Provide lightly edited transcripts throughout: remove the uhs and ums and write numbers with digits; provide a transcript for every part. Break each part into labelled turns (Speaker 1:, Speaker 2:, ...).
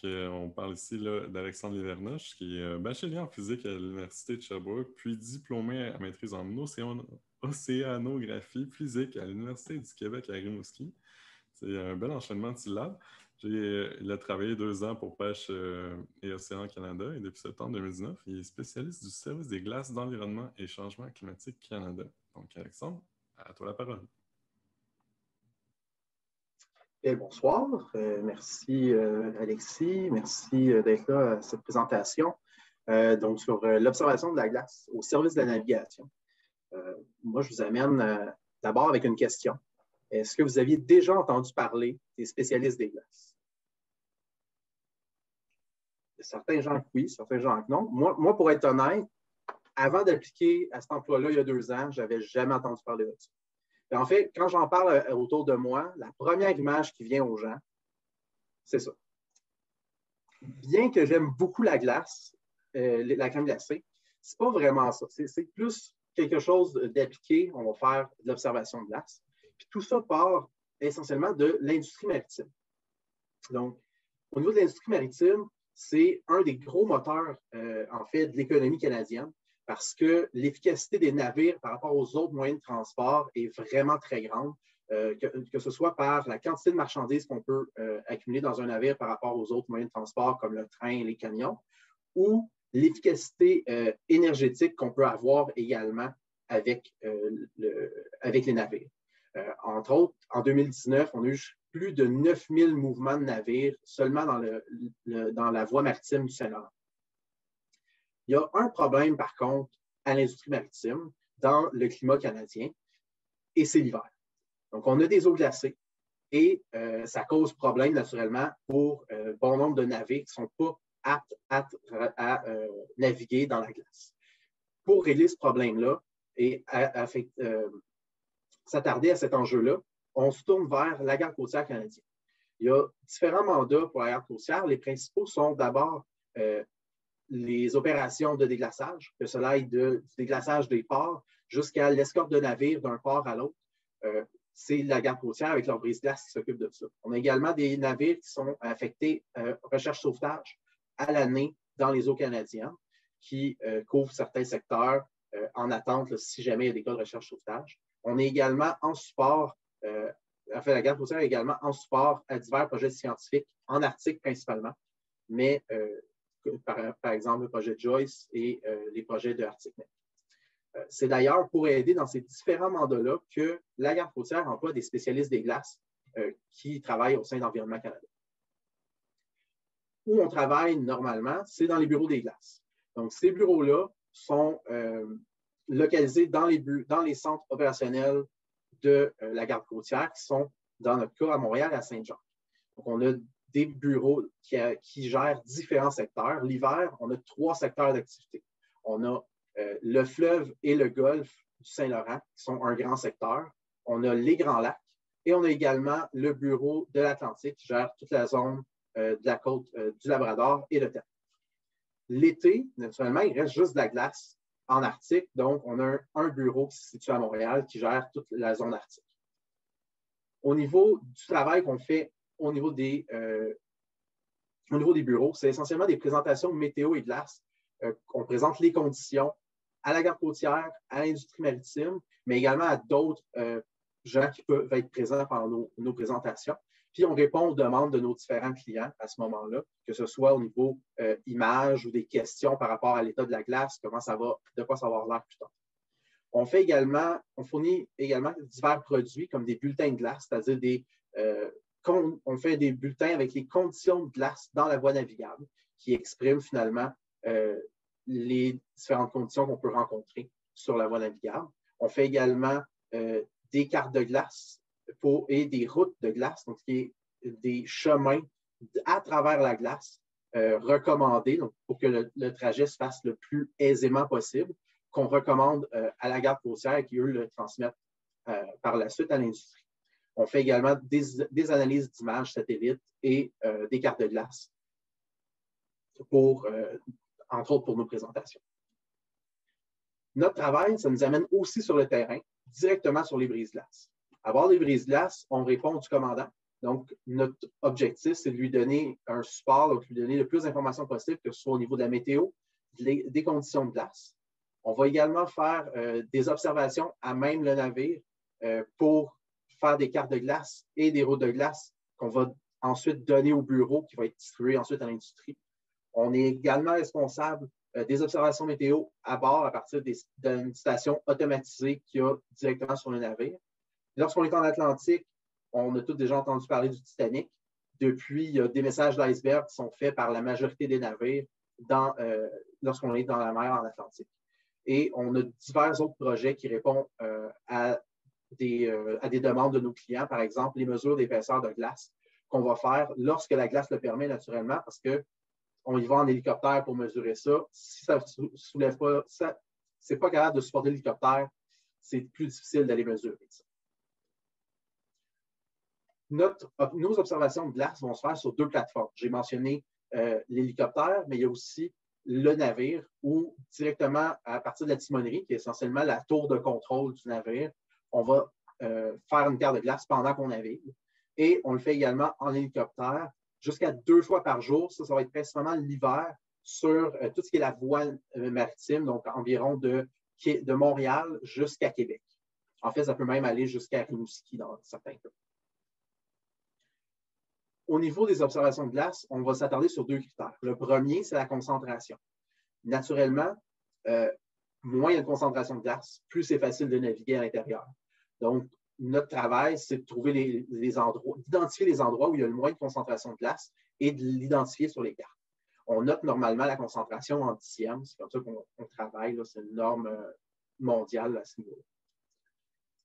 Speaker 1: On parle ici d'Alexandre Lévernoche, qui est bachelier en physique à l'Université de Sherbrooke, puis diplômé à maîtrise en océanographie physique à l'Université du Québec à Rimouski. C'est un bel enchaînement de syllabes. Il a travaillé 2 ans pour Pêche et Océan Canada et depuis septembre 2019, il est spécialiste du service des glaces d'environnement et changement climatique Canada. Donc, Alexandre, à toi la parole.
Speaker 2: Bonsoir. Merci Alexis. Merci d'être là à cette présentation. Donc, sur l'observation de la glace au service de la navigation. Moi, je vous amène d'abord avec une question. Est-ce que vous aviez déjà entendu parler des spécialistes des glaces? Certains gens que oui, certains gens que non. Moi, pour être honnête, avant d'appliquer à cet emploi-là il y a 2 ans, je n'avais jamais entendu parler de ça. Et en fait, quand j'en parle autour de moi, la première image qui vient aux gens, c'est ça. Bien que j'aime beaucoup la glace, la crème glacée, c'est pas vraiment ça. C'est plus quelque chose d'appliqué. On va faire de l'observation de glace. Puis tout ça part essentiellement de l'industrie maritime. Donc, au niveau de l'industrie maritime, c'est un des gros moteurs, en fait, de l'économie canadienne parce que l'efficacité des navires par rapport aux autres moyens de transport est vraiment très grande, que ce soit par la quantité de marchandises qu'on peut accumuler dans un navire par rapport aux autres moyens de transport comme le train et les camions, ou l'efficacité énergétique qu'on peut avoir également avec les navires. Entre autres, en 2019, on a eu plus de 9000 mouvements de navires seulement dans la voie maritime du Saint-Laurent. Il y a un problème, par contre, à l'industrie maritime dans le climat canadien, et c'est l'hiver. Donc, on a des eaux glacées et ça cause problème, naturellement, pour bon nombre de navires qui ne sont pas aptes à naviguer dans la glace. Pour régler ce problème-là et s'attarder à cet enjeu-là, on se tourne vers la garde côtière canadienne. Il y a différents mandats pour la garde côtière. Les principaux sont d'abord les opérations de déglaçage, que cela aille du déglaçage des ports jusqu'à l'escorte de navires d'un port à l'autre. C'est la garde côtière avec leur brise-glace qui s'occupe de ça. On a également des navires qui sont affectés recherche-sauvetage à l'année dans les eaux canadiennes qui couvrent certains secteurs en attente si jamais il y a des cas de recherche-sauvetage. On est également en support, la garde côtière est également en support à divers projets scientifiques, en Arctique principalement, mais par exemple le projet Joyce et les projets de ArcticMet. C'est d'ailleurs pour aider dans ces différents mandats-là que la garde côtière emploie des spécialistes des glaces qui travaillent au sein d'Environnement Canada. Où on travaille normalement, c'est dans les bureaux des glaces. Donc, ces bureaux-là sont localisés dans les centres opérationnels de la garde côtière qui sont, dans notre cas, à Montréal et à Saint-Jean. Donc, on a des bureaux qui gèrent différents secteurs. L'hiver, on a 3 secteurs d'activité. On a le fleuve et le golfe du Saint-Laurent, qui sont un grand secteur. On a les Grands Lacs et on a également le bureau de l'Atlantique qui gère toute la zone de la côte du Labrador et de Terre. L'été, naturellement, il reste juste de la glace en Arctique. Donc, on a un bureau qui se situe à Montréal qui gère toute la zone arctique. Au niveau du travail qu'on fait au niveau des bureaux, c'est essentiellement des présentations météo et glace. On présente les conditions à la garde côtière, à l'industrie maritime, mais également à d'autres gens qui peuvent être présents pendant nos présentations. Puis, on répond aux demandes de nos différents clients à ce moment-là, que ce soit au niveau images ou des questions par rapport à l'état de la glace, de quoi ça va avoir l'air plus tard. On fournit également divers produits comme des bulletins de glace, c'est-à-dire on fait des bulletins avec les conditions de glace dans la voie navigable qui expriment finalement les différentes conditions qu'on peut rencontrer sur la voie navigable. On fait également des cartes de glace et des routes de glace, donc des chemins à travers la glace recommandés donc, pour que le trajet se fasse le plus aisément possible, qu'on recommande à la garde côtière et qui, eux, le transmettent par la suite à l'industrie. On fait également des analyses d'images satellites et des cartes de glace entre autres pour nos présentations. Notre travail, ça nous amène aussi sur le terrain, directement sur les brises-glaces. À bord des brises-glaces, on répond du commandant Donc, notre objectif, c'est de lui donner un support, donc lui donner le plus d'informations possible, que ce soit au niveau de la météo, des conditions de glace. On va également faire des observations à même le navire pour faire des cartes de glace et des routes de glace qu'on va ensuite donner au bureau, qui va être distribué ensuite à l'industrie. On est également responsable des observations météo à bord à partir d'une station automatisée qu'il y a directement sur le navire. Lorsqu'on est en Atlantique, on a tous déjà entendu parler du Titanic. Depuis, il y a des messages d'iceberg qui sont faits par la majorité des navires lorsqu'on est dans la mer en Atlantique. Et on a divers autres projets qui répondent à des demandes de nos clients, par exemple les mesures d'épaisseur de glace qu'on va faire lorsque la glace le permet naturellement, parce qu'on y va en hélicoptère pour mesurer ça. Si ça ne soulève pas, c'est pas capable de supporter l'hélicoptère, c'est plus difficile d'aller mesurer ça. Nos observations de glace vont se faire sur 2 plateformes. J'ai mentionné l'hélicoptère, mais il y a aussi le navire ou directement à partir de la timonerie, qui est essentiellement la tour de contrôle du navire, on va faire une carte de glace pendant qu'on navigue. Et on le fait également en hélicoptère jusqu'à 2 fois par jour. Ça va être principalement l'hiver sur tout ce qui est la voie maritime, donc environ de Montréal jusqu'à Québec. En fait, ça peut même aller jusqu'à Rimouski dans certains cas. Au niveau des observations de glace, on va s'attarder sur 2 critères. Le premier, c'est la concentration. Naturellement, moins il y a de concentration de glace, plus c'est facile de naviguer à l'intérieur. Donc, notre travail, c'est de trouver les endroits, d'identifier les endroits où il y a le moins de concentration de glace et de l'identifier sur les cartes. On note normalement la concentration en dixièmes, c'est comme ça qu'on travaille, c'est une norme mondiale à ce niveau-là.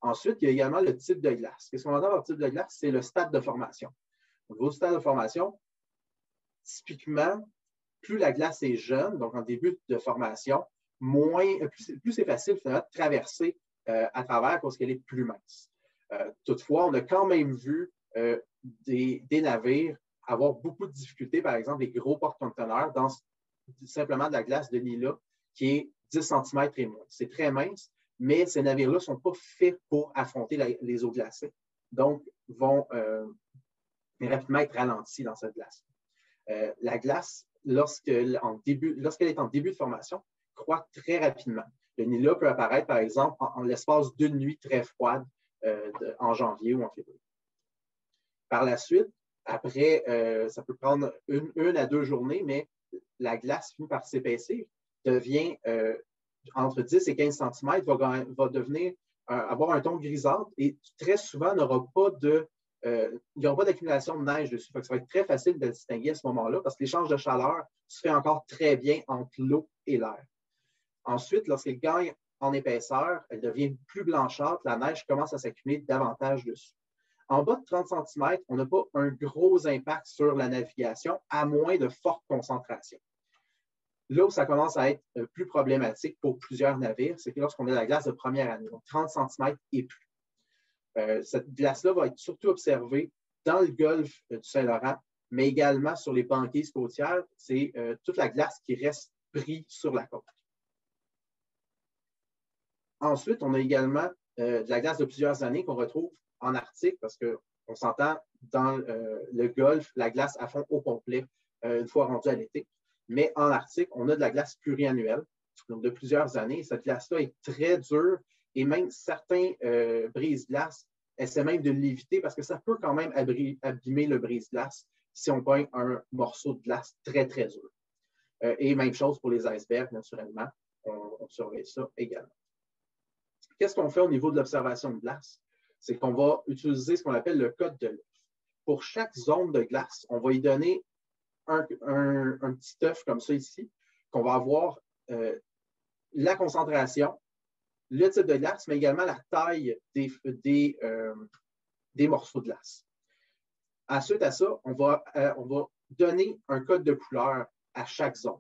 Speaker 2: Ensuite, il y a également le type de glace. Qu'est-ce qu'on entend par type de glace? C'est le stade de formation. Au niveau du stade de formation, typiquement, plus la glace est jeune, donc en début de formation, plus c'est facile finalement de traverser à travers parce qu'elle est plus mince. Toutefois, on a quand même vu des navires avoir beaucoup de difficultés, par exemple, les gros porte-conteneurs dans simplement de la glace de Nila qui est 10 cm et moins. C'est très mince, mais ces navires-là ne sont pas faits pour affronter les eaux glacées. Donc, vont rapidement être ralentis dans cette glace. La glace, lorsqu'elle est en début de formation, croît très rapidement. Le Nila peut apparaître, par exemple, en l'espace d'une nuit très froide en janvier ou en février. Par la suite, après, ça peut prendre une à 2 journées, mais la glace finit par s'épaissir, devient entre 10 et 15 cm, va devenir avoir un ton grisâtre et très souvent n'aura pas il n'y aura pas d'accumulation de neige dessus. Ça va être très facile de le distinguer à ce moment-là parce que l'échange de chaleur se fait encore très bien entre l'eau et l'air. Ensuite, lorsqu'elle gagne en épaisseur, elle devient plus blanchâtre, la neige commence à s'accumuler davantage dessus. En bas de 30 cm, on n'a pas un gros impact sur la navigation, à moins de forte concentration. Là où ça commence à être plus problématique pour plusieurs navires, c'est que lorsqu'on a la glace de première année, donc 30 cm et plus. Cette glace-là va être surtout observée dans le golfe du Saint-Laurent, mais également sur les banquises côtières. C'est toute la glace qui reste prise sur la côte. Ensuite, on a également de la glace de plusieurs années qu'on retrouve en Arctique, parce qu'on s'entend dans le golfe, la glace à fond au complet une fois rendue à l'été. Mais en Arctique, on a de la glace pluriannuelle, donc de plusieurs années. Cette glace-là est très dure et même certains brise-glaces essaient même de l'éviter parce que ça peut quand même abîmer le brise-glace si on pogne un morceau de glace très, très dur. Et même chose pour les icebergs, naturellement. On surveille ça également. Qu'est-ce qu'on fait au niveau de l'observation de glace? C'est qu'on va utiliser ce qu'on appelle le code de l'œuf. Pour chaque zone de glace, on va y donner un petit œuf comme ça ici, qu'on va avoir la concentration, le type de glace, mais également la taille des morceaux de glace. Ensuite à ça, on va donner un code de couleur à chaque zone.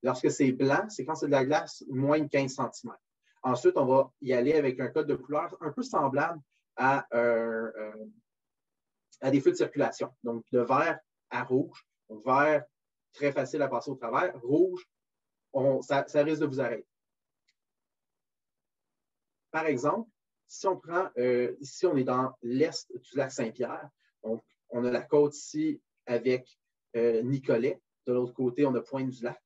Speaker 2: Lorsque c'est blanc, c'est quand c'est de la glace moins de 15 cm. Ensuite, on va y aller avec un code de couleur un peu semblable à des feux de circulation. Donc, de vert à rouge. Donc, vert, très facile à passer au travers. Rouge, ça risque de vous arrêter. Par exemple, si on prend, ici, on est dans l'est du lac Saint-Pierre. Donc, On a la côte ici avec Nicolet. De l'autre côté, on a Pointe-du-Lac.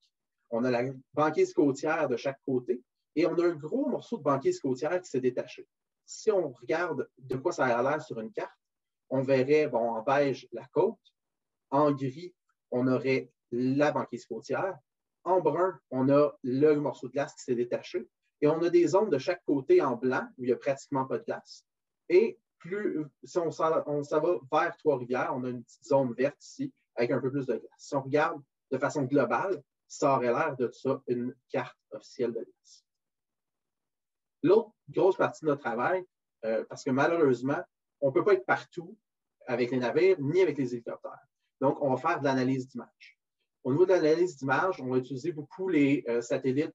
Speaker 2: On a la banquise côtière de chaque côté. Et on a un gros morceau de banquise côtière qui s'est détaché. Si on regarde de quoi ça a l'air sur une carte, on verrait, bon, en beige, la côte. En gris, on aurait la banquise côtière. En brun, on a le morceau de glace qui s'est détaché. Et on a des zones de chaque côté en blanc où il n'y a pratiquement pas de glace. Et si on s'en va vers Trois-Rivières, on a une petite zone verte ici avec un peu plus de glace. Si on regarde de façon globale, ça aurait l'air de ça une carte officielle de glace. L'autre grosse partie de notre travail, parce que malheureusement, on ne peut pas être partout avec les navires ni avec les hélicoptères. Donc, on va faire de l'analyse d'image. Au niveau de l'analyse d'image, on va utiliser beaucoup les satellites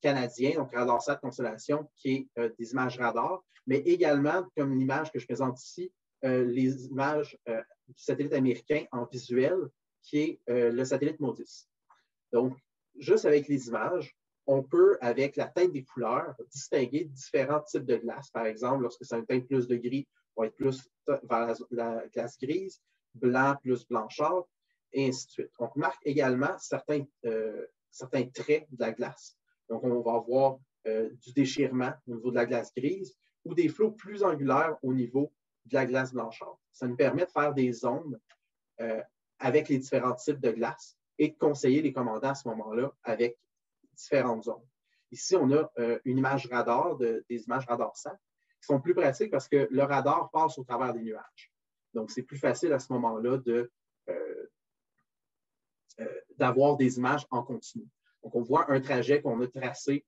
Speaker 2: canadiens, donc Radarsat Constellation, qui est des images radar, mais également, comme l'image que je présente ici, les images du satellite américain en visuel, qui est le satellite MODIS. Donc, juste avec les images, on peut, avec la teinte des couleurs, distinguer différents types de glace. Par exemple, lorsque ça teinte plus de gris, on va être plus vers la glace grise, blanc plus blanchâtre, et ainsi de suite. On remarque également certains traits de la glace. Donc, on va avoir du déchirement au niveau de la glace grise ou des flots plus angulaires au niveau de la glace blanchâtre. Ça nous permet de faire des zones avec les différents types de glace et de conseiller les commandants à ce moment-là avec différentes zones. Ici, on a une image radar, des images Radarsat, qui sont plus pratiques parce que le radar passe au travers des nuages. Donc, c'est plus facile à ce moment-là d'avoir des images en continu. Donc, on voit un trajet qu'on a tracé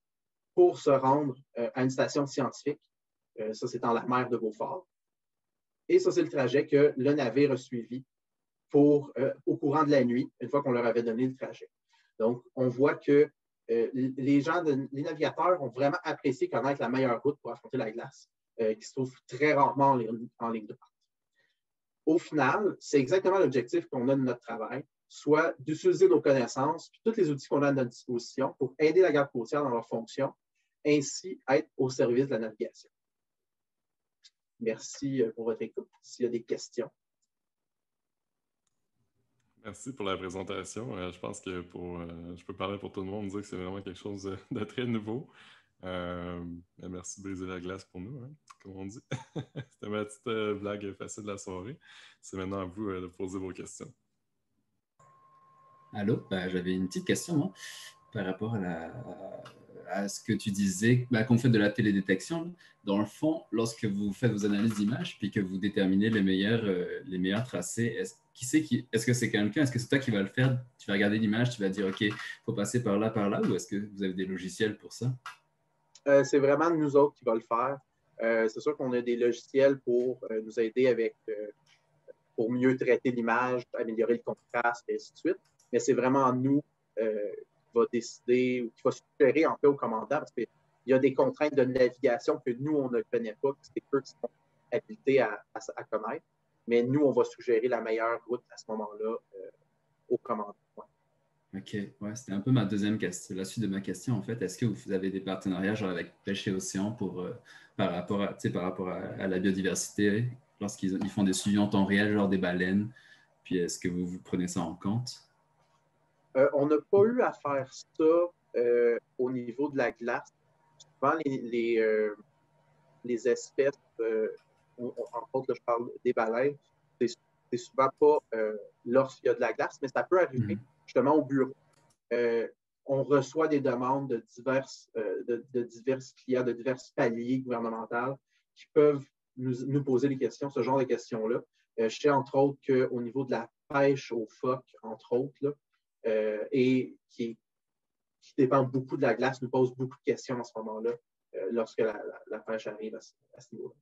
Speaker 2: pour se rendre à une station scientifique. Ça, c'est dans la mer de Beaufort. Et ça, c'est le trajet que le navire a suivi au courant de la nuit, une fois qu'on leur avait donné le trajet. Donc, on voit que les navigateurs ont vraiment apprécié connaître la meilleure route pour affronter la glace, qui se trouve très rarement en ligne droite. Au final, c'est exactement l'objectif qu'on a de notre travail, soit d'utiliser nos connaissances et tous les outils qu'on a à notre disposition pour aider la garde côtière dans leur fonction, ainsi être au service de la navigation. Merci pour votre écoute. S'il y a des questions.
Speaker 1: Merci pour la présentation. Je pense que je peux parler pour tout le monde, dire que c'est vraiment quelque chose de très nouveau. Merci de briser la glace pour nous, hein, comme on dit. C'était ma petite blague facile de la soirée. C'est maintenant à vous de poser vos questions.
Speaker 3: Allô, j'avais une petite question, moi, par rapport à ce que tu disais, qu'on fait de la télédétection. Dans le fond, lorsque vous faites vos analyses d'images puis que vous déterminez les meilleurs tracés, est-ce que c'est quelqu'un, est-ce que c'est toi qui vas le faire? Tu vas regarder l'image, tu vas dire, OK, il faut passer par là, ou est-ce que vous avez des logiciels pour ça?
Speaker 2: C'est vraiment nous autres qui va le faire. C'est sûr qu'on a des logiciels pour nous aider pour mieux traiter l'image, améliorer le contraste, et ainsi de suite. Mais c'est vraiment nous qui va décider ou qui va suggérer en fait au commandant parce qu'il y a des contraintes de navigation que nous, on ne connaît pas, que c'est eux qui sont habilités à connaître. Mais nous, on va suggérer la meilleure route à ce moment-là au commandant.
Speaker 3: OK, ouais, c'était un peu ma deuxième question, la suite de ma question en fait. Est-ce que vous avez des partenariats genre avec Pêche et Océan par rapport à la biodiversité lorsqu'ils font des suivis en temps réel, genre des baleines? Puis est-ce que vous prenez ça en compte?
Speaker 2: On n'a pas eu à faire ça au niveau de la glace. Souvent, les espèces, entre autres, là, je parle des baleines, c'est souvent pas lorsqu'il y a de la glace, mais ça peut arriver justement au bureau. On reçoit des demandes de divers clients, de divers paliers gouvernementaux qui peuvent nous poser des questions, ce genre de questions-là. Je sais entre autres qu'au niveau de la pêche aux phoques, entre autres, là, et qui dépend beaucoup de la glace, nous pose beaucoup de questions à ce moment-là lorsque la pêche arrive à ce niveau-là.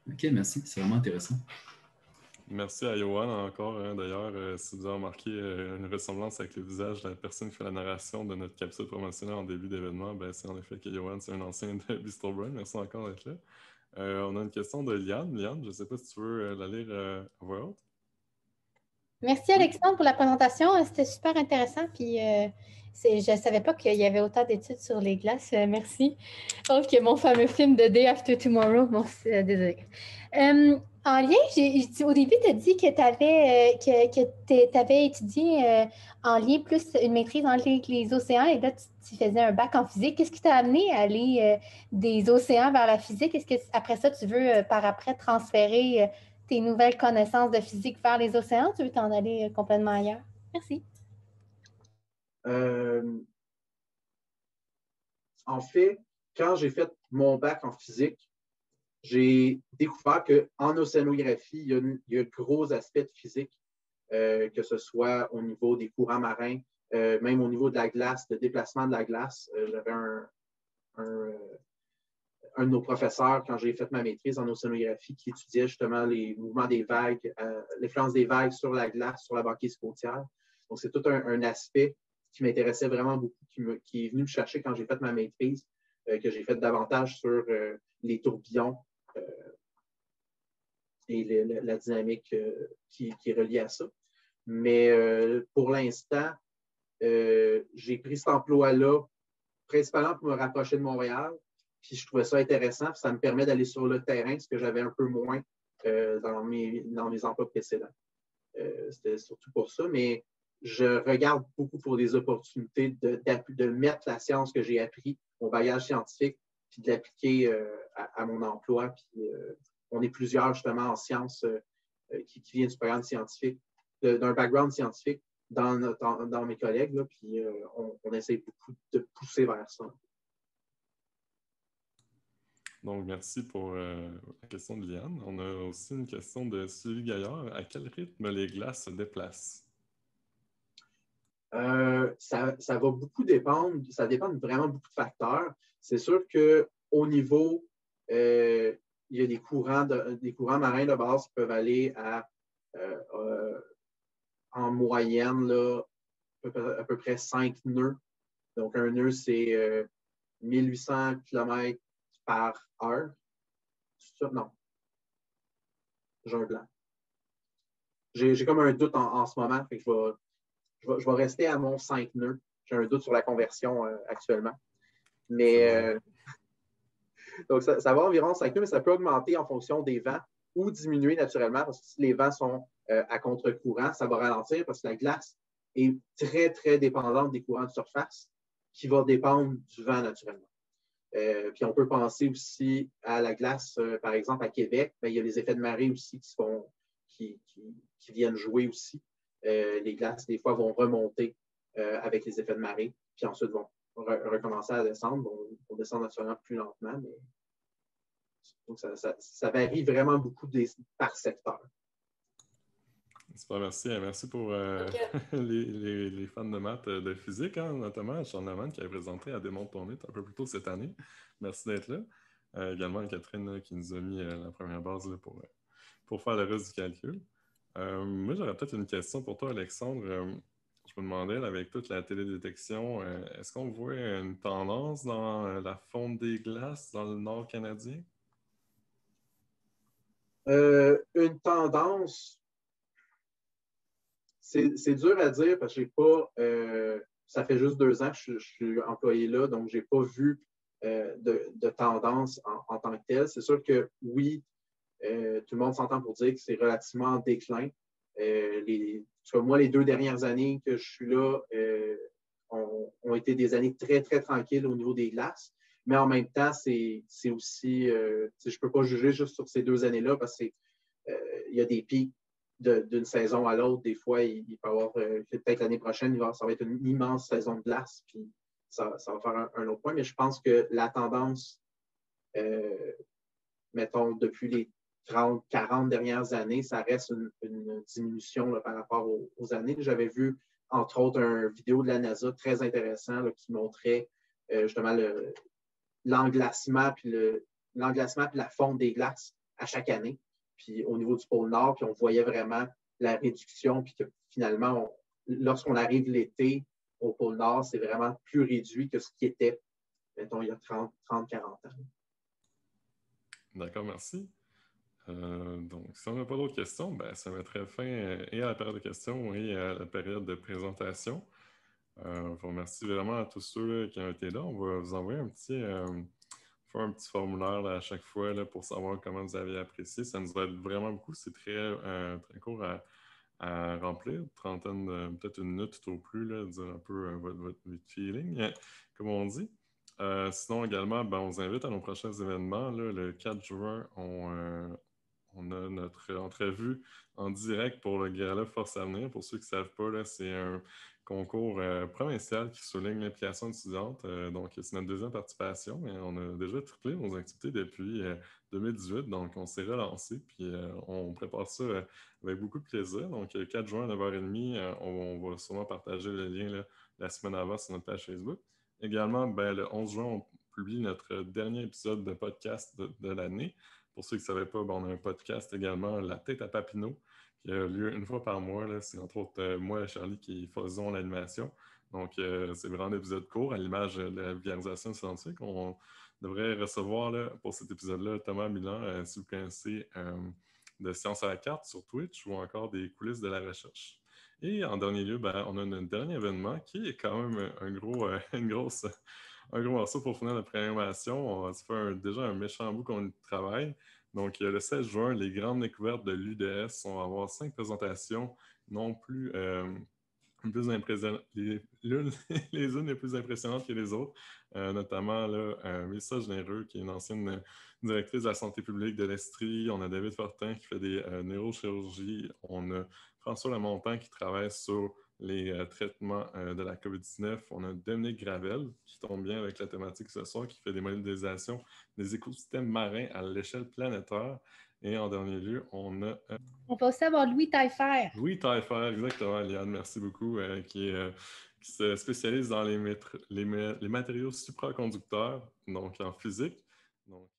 Speaker 3: OK, merci. C'est vraiment intéressant.
Speaker 1: Merci à Johan encore. Hein, d'ailleurs, si vous avez remarqué une ressemblance avec le visage de la personne qui fait la narration de notre capsule promotionnelle en début d'événement, c'est en effet que Johan, c'est un ancien de Bistro Brain. Merci encore d'être là. On a une question de Liane. Liane, je ne sais pas si tu veux la lire à voix haute.
Speaker 4: Merci Alexandre pour la présentation. C'était super intéressant. Puis je ne savais pas qu'il y avait autant d'études sur les glaces. Merci. OK, mon fameux film de Day After Tomorrow. Bon, désolé. En lien, au début, tu as dit que tu avais étudié en lien plus une maîtrise en lien avec les océans et là, tu faisais un bac en physique. Qu'est-ce qui t'a amené à aller des océans vers la physique? Est-ce que après ça, tu veux par après transférer tes nouvelles connaissances de physique vers les océans? Tu veux t'en aller complètement ailleurs? Merci.
Speaker 2: En fait, quand j'ai fait mon bac en physique, j'ai découvert qu'en océanographie, il y a un gros aspect de physique, que ce soit au niveau des courants marins, même au niveau de la glace, de déplacement de la glace. J'avais un de nos professeurs, quand j'ai fait ma maîtrise en océanographie, qui étudiait justement les mouvements des vagues, l'influence des vagues sur la glace, sur la banquise côtière. Donc, c'est tout un aspect qui m'intéressait vraiment beaucoup, qui est venu me chercher quand j'ai fait ma maîtrise, que j'ai fait davantage sur les tourbillons et la dynamique qui est reliée à ça. Mais pour l'instant, j'ai pris cet emploi-là principalement pour me rapprocher de Montréal. Puis je trouvais ça intéressant. Ça me permet d'aller sur le terrain, ce que j'avais un peu moins dans mes emplois précédents. C'était surtout pour ça. Mais je regarde beaucoup pour des opportunités de mettre la science que j'ai appris, mon bagage scientifique, puis de l'appliquer à mon emploi. Puis on est plusieurs justement en sciences qui viennent du programme scientifique, d'un background scientifique dans mes collègues. Là, puis on essaie beaucoup de pousser vers ça.
Speaker 1: Donc, merci pour la question de Liane. On a aussi une question de Sylvie Gaillard. À quel rythme les glaces se déplacent?
Speaker 2: Ça va beaucoup dépendre. Ça dépend de vraiment beaucoup de facteurs. C'est sûr qu'au niveau, il y a des courants marins de base qui peuvent aller à, en moyenne, là, à peu près 5 nœuds. Donc, un nœud, c'est 1800 km par heure. Non. J'ai un blanc. J'ai comme un doute en ce moment. Fait que je vais rester à mon 5 nœuds. J'ai un doute sur la conversion actuellement. Mais donc, ça va environ 5 nœuds, mais ça peut augmenter en fonction des vents ou diminuer naturellement parce que si les vents sont à contre-courant, ça va ralentir parce que la glace est très, très dépendante des courants de surface qui vont dépendre du vent naturellement. Puis on peut penser aussi à la glace, par exemple, à Québec. Bien, il y a les effets de marée aussi qui viennent jouer aussi. Les glaces, des fois, vont remonter avec les effets de marée, puis ensuite vont recommencer à descendre. On descend naturellement plus lentement, mais donc ça varie vraiment beaucoup par secteur.
Speaker 1: Super, merci. Merci pour les fans de maths de physique, hein, notamment Sean Lamont qui a présenté à Démontre ton mythe un peu plus tôt cette année. Merci d'être là. Également Catherine qui nous a mis la première base là, pour faire le reste du calcul. Moi, j'aurais peut-être une question pour toi, Alexandre. Je me demandais, là, avec toute la télédétection, est-ce qu'on voit une tendance dans la fonte des glaces dans le nord canadien?
Speaker 2: Une tendance, c'est dur à dire parce que j'ai pas. Ça fait juste 2 ans que je suis employé là, donc je n'ai pas vu de tendance en tant que telle. C'est sûr que oui, tout le monde s'entend pour dire que c'est relativement en déclin. Moi, les 2 dernières années que je suis là ont été des années très, très tranquilles au niveau des glaces. Mais en même temps, c'est aussi, je ne peux pas juger juste sur ces 2 années-là parce qu'il y a des pics d'une saison à l'autre. Des fois, il peut y avoir, peut-être l'année prochaine, ça va être une immense saison de glace, puis ça va faire un autre point. Mais je pense que la tendance, mettons, depuis les 30, 40 dernières années, ça reste une diminution là, par rapport aux années. J'avais vu, entre autres, une vidéo de la NASA très intéressant là, qui montrait justement l'englacement puis la fonte des glaces à chaque année. Puis au niveau du pôle Nord, puis on voyait vraiment la réduction, puis que finalement, lorsqu'on arrive l'été au pôle Nord, c'est vraiment plus réduit que ce qui était, mettons, il y a 30, 40 ans.
Speaker 1: D'accord, merci. Donc, si on n'a pas d'autres questions, ben, ça mettrait fin et à la période de questions et à la période de présentation. Je vous remercie vraiment à tous ceux là, qui ont été là. On va vous envoyer faire un petit formulaire là, à chaque fois là, pour savoir comment vous avez apprécié. Ça nous aide vraiment beaucoup. C'est très court à remplir, trentaine, peut-être une minute tout au plus, là, dire un peu votre feeling, comme on dit. Sinon, également, ben, on vous invite à nos prochains événements. Là, le 4 juin, on a notre entrevue en direct pour le Gala Force Avenir. Pour ceux qui ne savent pas, là, c'est un concours provincial qui souligne l'implication étudiante. Donc, c'est notre deuxième participation, mais on a déjà triplé nos activités depuis 2018. Donc, on s'est relancé, puis on prépare ça avec beaucoup de plaisir. Donc, 4 juin, 9h30, on va sûrement partager le lien là, la semaine avant sur notre page Facebook. Également, ben, le 11 juin, on publie notre dernier épisode de podcast de l'année. Pour ceux qui ne savaient pas, ben, on a un podcast également, La tête à Papineau, qui a lieu une fois par mois. Là. C'est entre autres moi et Charlie qui faisons l'animation. Donc, c'est vraiment un épisode court à l'image de la vulgarisation scientifique. On devrait recevoir là, pour cet épisode-là Thomas Milan, si vous connaissez, de Science à la carte sur Twitch ou encore des coulisses de la recherche. Et en dernier lieu, ben, on a un dernier événement qui est quand même un gros morceau pour finir la programmation. Ça fait déjà un méchant bout qu'on y travaille. Donc, le 16 juin, les grandes découvertes de l'UDS. On va avoir 5 présentations, non plus plus impressionnantes, les unes les plus impressionnantes que les autres, notamment là, Mélissa Généreux, qui est une ancienne directrice de la santé publique de l'Estrie. On a David Fortin qui fait des neurochirurgies. On a François Lamontant qui travaille sur les traitements de la COVID-19. On a Dominique Gravel, qui tombe bien avec la thématique ce soir, qui fait des modélisations des écosystèmes marins à l'échelle planétaire. Et en dernier lieu, on a...
Speaker 4: On va aussi avoir Louis Taillefer.
Speaker 1: Louis Taillefer, exactement, Liane, merci beaucoup, qui se spécialise dans les matériaux supraconducteurs, donc en physique. Donc...